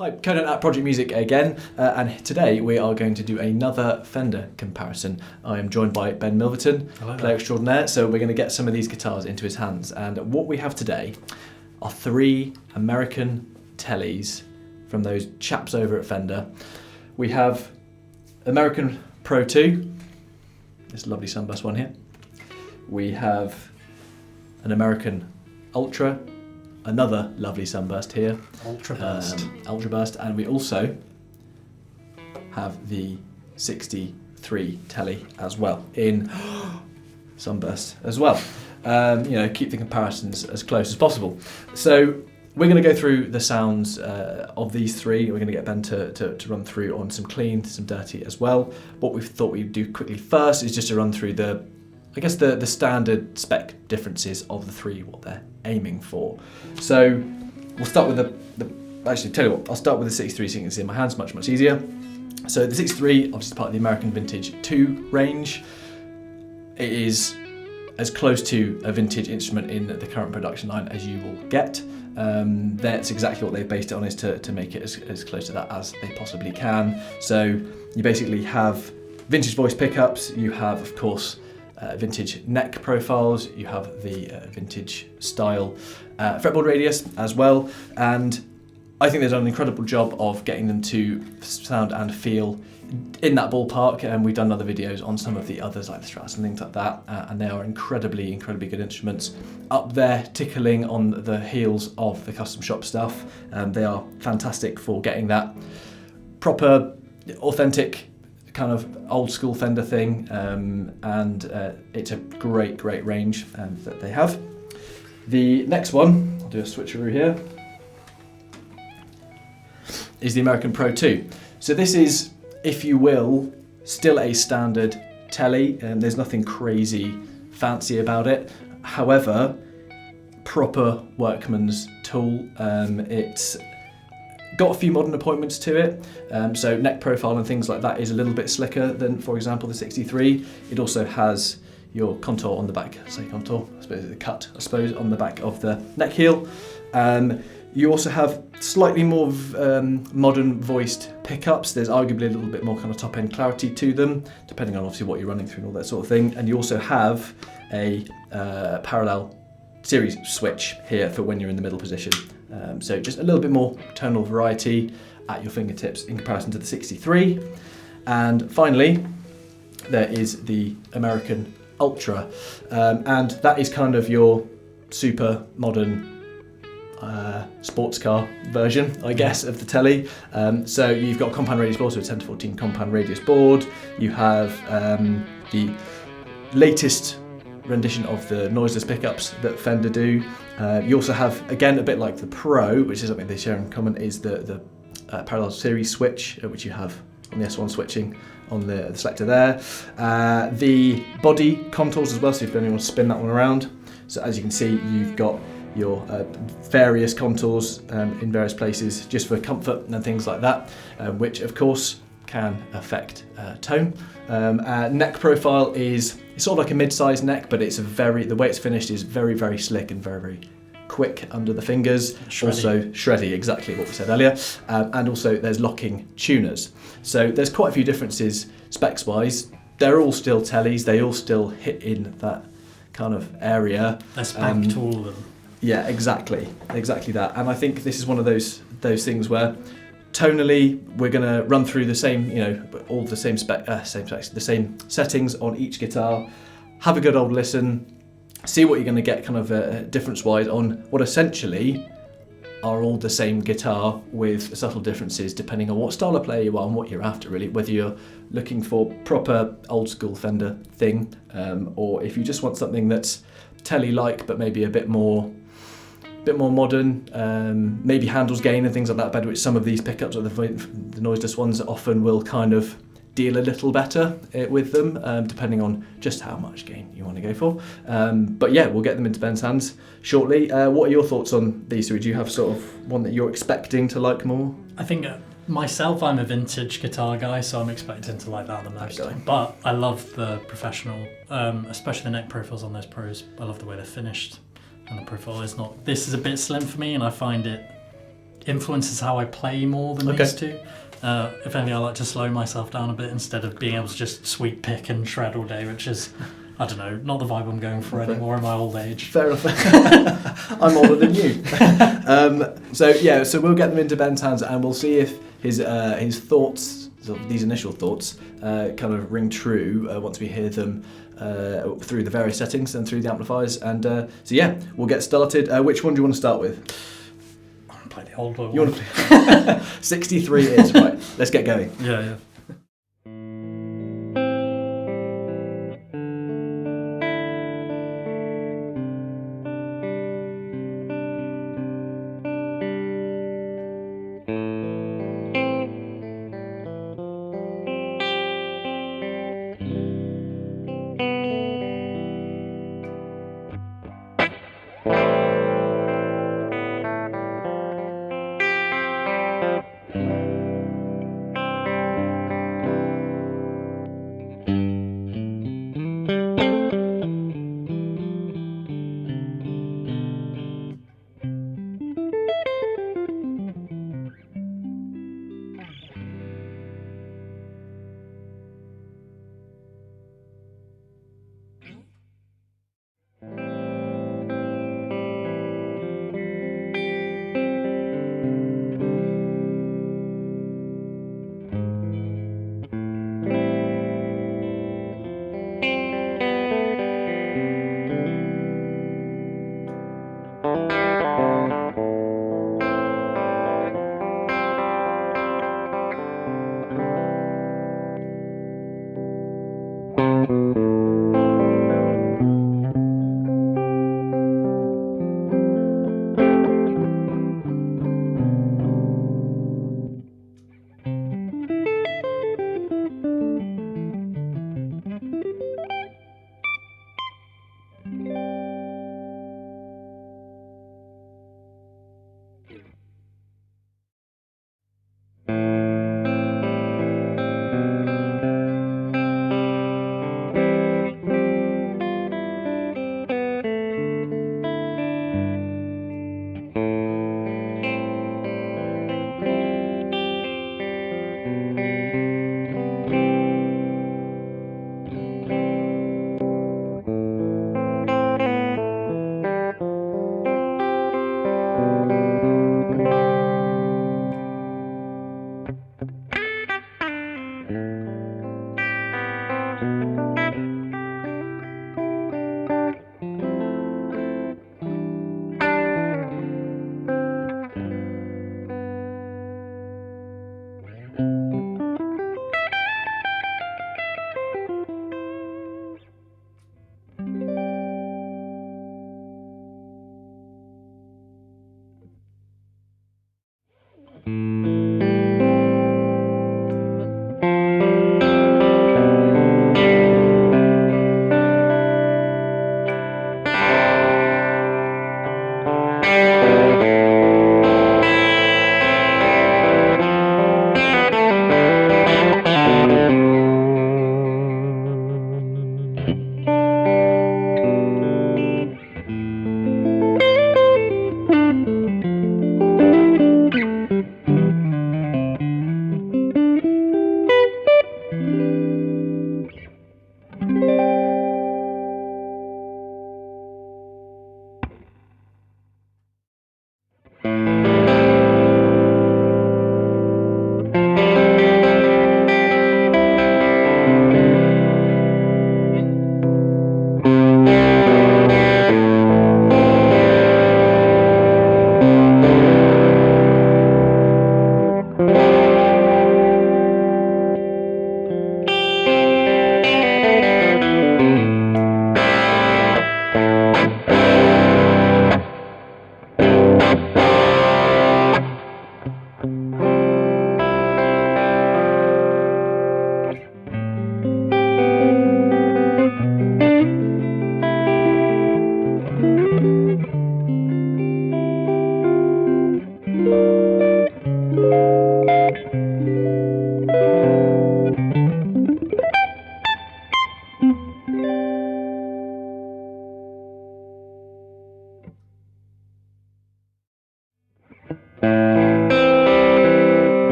Hi, Conan at Project Music again, and today we are going to do another Fender comparison. I am joined by Ben Milverton, player extraordinaire, so we're going to get some of these guitars into his hands. And what we have today are 3 American Teles from those chaps over at Fender. We have American Pro II, this lovely sunburst one here. We have an American Ultra, another lovely sunburst here. Ultra burst, and we also have the 63 Tele as well in sunburst as well. Keep the comparisons as close as possible. So we're going to go through the sounds of these 3. We're going to get Ben to run through on some clean, some dirty as well. What we thought we'd do quickly first is just to run through the standard spec differences of the 3, what they're aiming for. So we'll start with actually tell you what, I'll start with the 63 so you can see in my hands, much easier. So the 63, obviously part of the American Vintage II range. It is as close to a vintage instrument in the current production line as you will get. That's exactly what they've based it on, is to make it as close to that as they possibly can. So you basically have vintage voice pickups, you have of course vintage neck profiles, you have the vintage style fretboard radius as well, and I think they've done an incredible job of getting them to sound and feel in that ballpark, and we've done other videos on some of the others like the Strats and things like that, and they are incredibly good instruments, up there tickling on the heels of the custom shop stuff. They are fantastic for getting that proper, authentic kind of old school Fender thing, and it's a great range that they have. The next one, I'll do a switcheroo here, is the American Pro II. So this is, if you will, still a standard Tele, and there's nothing crazy fancy about it. However, proper workman's tool. It's got a few modern appointments to it, so neck profile and things like that is a little bit slicker than, for example, the 63. It also has your contour on the back, contour, I suppose the cut, on the back of the neck heel. You also have slightly more modern voiced pickups. There's arguably a little bit more kind of top end clarity to them, depending on obviously what you're running through and all that sort of thing. And you also have a parallel series switch here for when you're in the middle position. So just a little bit more tonal variety at your fingertips in comparison to the 63. And finally, there is the American Ultra, and that is kind of your super modern sports car version, I guess, of the Tele. So you've got a compound radius board, so a 10 to 14 compound radius board. You have the latest rendition of the noiseless pickups that Fender do. You also have, again, a bit like the Pro, which is something they share in common, is the parallel series switch, which you have on the S1 switching on the selector there. The body contours as well, so if you only want to spin that one around. So as you can see, you've got your various contours in various places just for comfort and things like that, which of course can affect tone. Neck profile is sort of like a mid-sized neck, but it's the way it's finished is very slick and very quick under the fingers. Shreddy. Also shreddy, exactly what we said earlier. And also there's locking tuners. So there's quite a few differences specs wise. They're all still Teles, they all still hit in that kind of area. They're spec to all of them. Yeah, exactly that. And I think this is one of those things where tonally we're going to run through the same, all the same the same settings on each guitar. Have a good old listen, see what you're going to get kind of difference-wise on what essentially are all the same guitar with subtle differences depending on what style of player you are and what you're after, really, whether you're looking for proper old school Fender thing, or if you just want something that's Tele-like but maybe a bit more modern, maybe handles gain and things like that better, which some of these pickups, or the noiseless ones, often will kind of deal a little better with them, depending on just how much gain you want to go for. But yeah, we'll get them into Ben's hands shortly. What are your thoughts on these 3? Do you have sort of one that you're expecting to like more? I think myself, I'm a vintage guitar guy, so I'm expecting to like that the most. Okay. But I love the professional, especially the neck profiles on those Pros. I love the way they're finished, and the profile is not. This is a bit slim for me, and I find it influences how I play more than these two. If anything, I like to slow myself down a bit instead of being able to just sweep pick and shred all day, which is, I don't know, not the vibe I'm going for anymore in my old age. Fair enough. I'm older than you. So we'll get them into Ben's hands and we'll see if his thoughts, sort of these initial thoughts, kind of ring true once we hear them through the various settings and through the amplifiers. And we'll get started. Which one do you want to start with? Play the old one. You want to play? 63 is right. Let's get going. Yeah.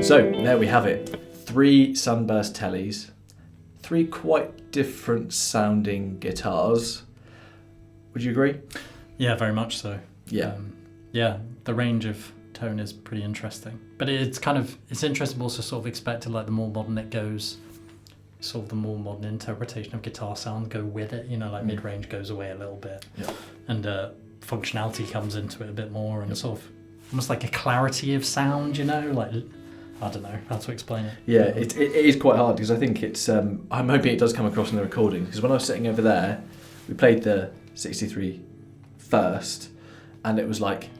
So there we have it. 3 Sunburst Teles, 3 quite different sounding guitars. Would you agree? Yeah, very much so. Yeah. Yeah, the range of tone is pretty interesting. But it's interesting also sort of expected, like the more modern it goes, sort of the more modern interpretation of guitar sound go with it, like mid-range goes away a little bit. Yeah. And functionality comes into it a bit more and sort of almost like a clarity of sound, like, I don't know how to explain it. Yeah, it is quite hard because I think it's, I'm hoping it does come across in the recording, because when I was sitting over there, we played the 63 first, and it was like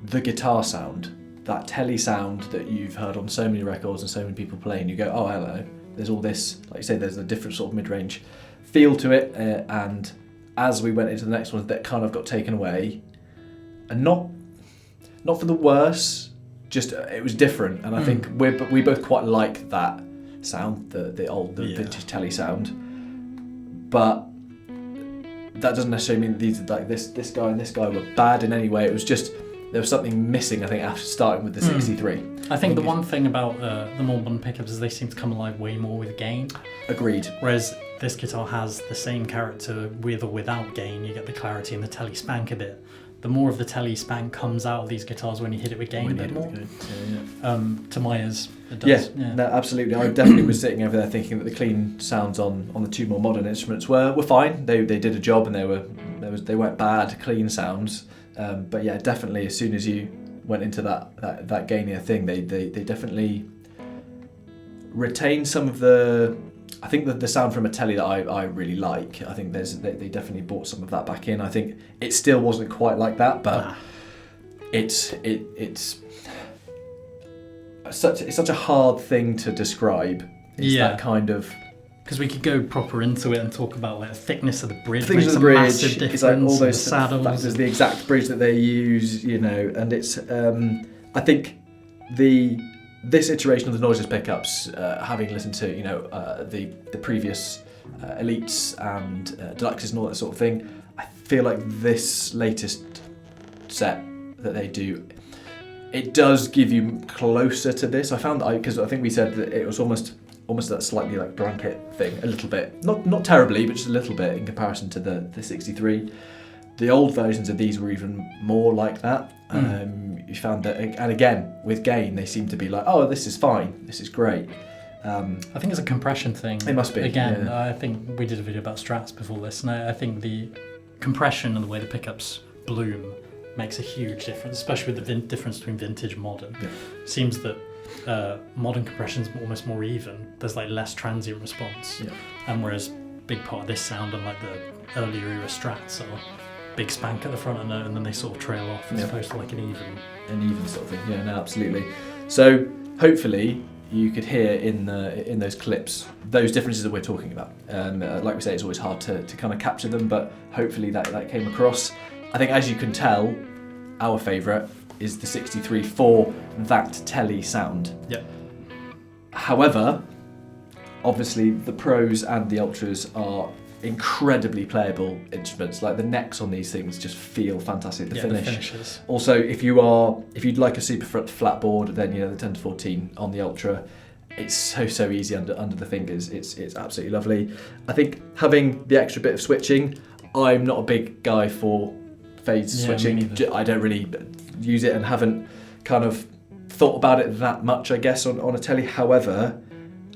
the guitar sound, that Tele sound that you've heard on so many records and so many people playing. You go, oh, hello, there's all this, like you say, there's a different sort of mid-range feel to it, and as we went into the next one, that kind of got taken away, and not for the worse, just it was different, and I think we both quite like that sound, the vintage Tele sound, but that doesn't necessarily mean these like this guy and this guy were bad in any way. It was just there was something missing, I think, after starting with the 63. I think the one thing about the more modern pickups is they seem to come alive way more with gain. Agreed. Whereas this guitar has the same character with or without gain. You get the clarity and the Tele spank a bit. The more of the Tele spank comes out of these guitars when you hit it with gain a bit more. To my ears, it does. Yeah, no, absolutely. I definitely was sitting over there thinking that the clean sounds on the 2 more modern instruments were fine. They did a job, and they weren't bad clean sounds. But yeah, definitely as soon as you went into that gainier thing, they definitely retained some of the. I think that the sound from a Tele that I really like. I think they definitely brought some of that back in. I think it still wasn't quite like that, but it's such a hard thing to describe. It's that kind of because we could go proper into it and talk about like the thickness of the bridge. Thickness makes of the a bridge, massive difference. it's like all those saddles. factors, the exact bridge that they use, you know, and it's. I think this iteration of the noiseless pickups, having listened to the previous elites and deluxes and all that sort of thing, I feel like this latest set that they do, it does give you closer to this. I found that because I think we said that it was almost that slightly like blanket thing, a little bit, not terribly, but just a little bit in comparison to the 63. The old versions of these were even more like that. You found that, and again with gain, they seem to be like, oh, this is fine, this is great. I think it's a compression thing. It must be. Again, yeah. I think we did a video about Strats before this, and I think the compression and the way the pickups bloom makes a huge difference, especially with the difference between vintage and modern. Yeah. Seems that modern compression's almost more even. There's like less transient response, and whereas big part of this sound and like the earlier era Strats are big spank at the front of the note, and then they sort of trail off as opposed to like an even sort of thing. Yeah, no, absolutely. So hopefully you could hear in those clips those differences that we're talking about. Like we say, it's always hard to kind of capture them, but hopefully that came across. I think, as you can tell, our favourite is the 63 for that Tele sound. Yeah. However, obviously the Pros and the Ultras are incredibly playable instruments. Like the necks on these things just feel fantastic. The finishes. Also, if you'd like a super flat board, then the 10 to 14 on the Ultra, it's so easy under the fingers. It's absolutely lovely. I think having the extra bit of switching, I'm not a big guy for phase switching. I don't really use it and haven't kind of thought about it that much, I guess, on a Tele. However,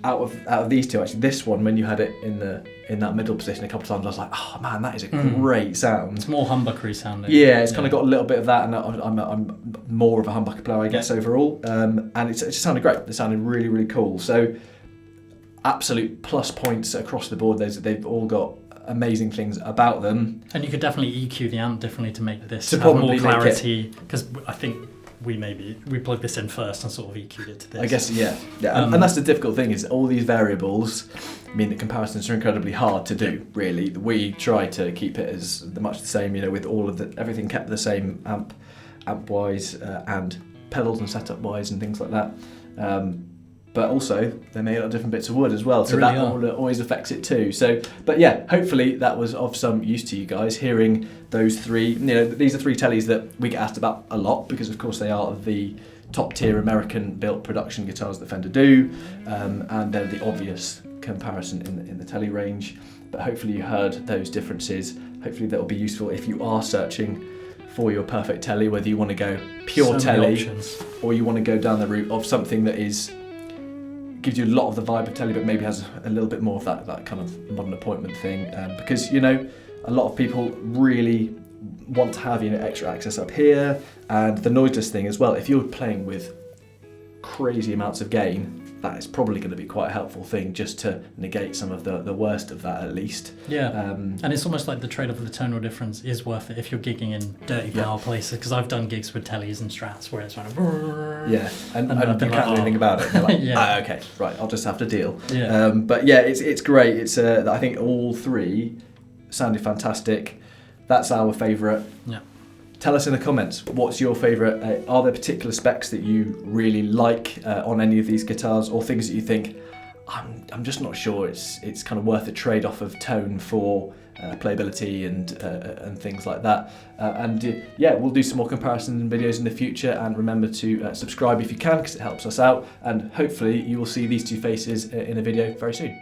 out of these two, actually, this one, when you had it in that middle position a couple of times, I was like, oh man, that is a great sound. It's more humbuckery sounding. Yeah, it's kind of got a little bit of that, and I'm more of a humbucker player, I guess, overall. And it just sounded great. It sounded really, really cool. So absolute plus points across the board. They've all got amazing things about them. And you could definitely EQ the amp differently to make this have more clarity, because I think we plugged this in first and sort of EQ'd it to this. I guess, yeah. And that's the difficult thing, is all these variables mean that comparisons are incredibly hard to do, really. We try to keep it as much the same, with all of everything kept the same amp-wise and pedals and setup-wise and things like that. But also, they made out different bits of wood as well, so that always affects it too. So, but yeah, hopefully that was of some use to you guys, hearing those three. These are three Teles that we get asked about a lot, because of course they are the top tier American built production guitars that Fender do, and they're the obvious comparison in the Tele range. But hopefully you heard those differences. Hopefully that will be useful if you are searching for your perfect Tele, whether you want to go pure Tele or you want to go down the route of something that gives you a lot of the vibe of Tele, but maybe has a little bit more of that kind of modern appointment thing, because a lot of people really want to have extra access up here, and the noiseless thing as well. If you're playing with crazy amounts of gain, that is probably going to be quite a helpful thing, just to negate some of the worst of that, at least. Yeah, and it's almost like the trade-off of the tonal difference is worth it if you're gigging in dirty power places, because I've done gigs with Teles and Strats where it's kind of and you can't do anything about it. You're like, okay, right, I'll just have to deal. But yeah, it's great. It's I think all three sounded fantastic. That's our favourite. Yeah. Tell us in the comments, what's your favourite? Are there particular specs that you really like on any of these guitars, or things that you think, I'm just not sure it's kind of worth a trade-off of tone for playability and things like that? We'll do some more comparisons and videos in the future, and remember to subscribe if you can, because it helps us out, and hopefully you will see these two faces in a video very soon.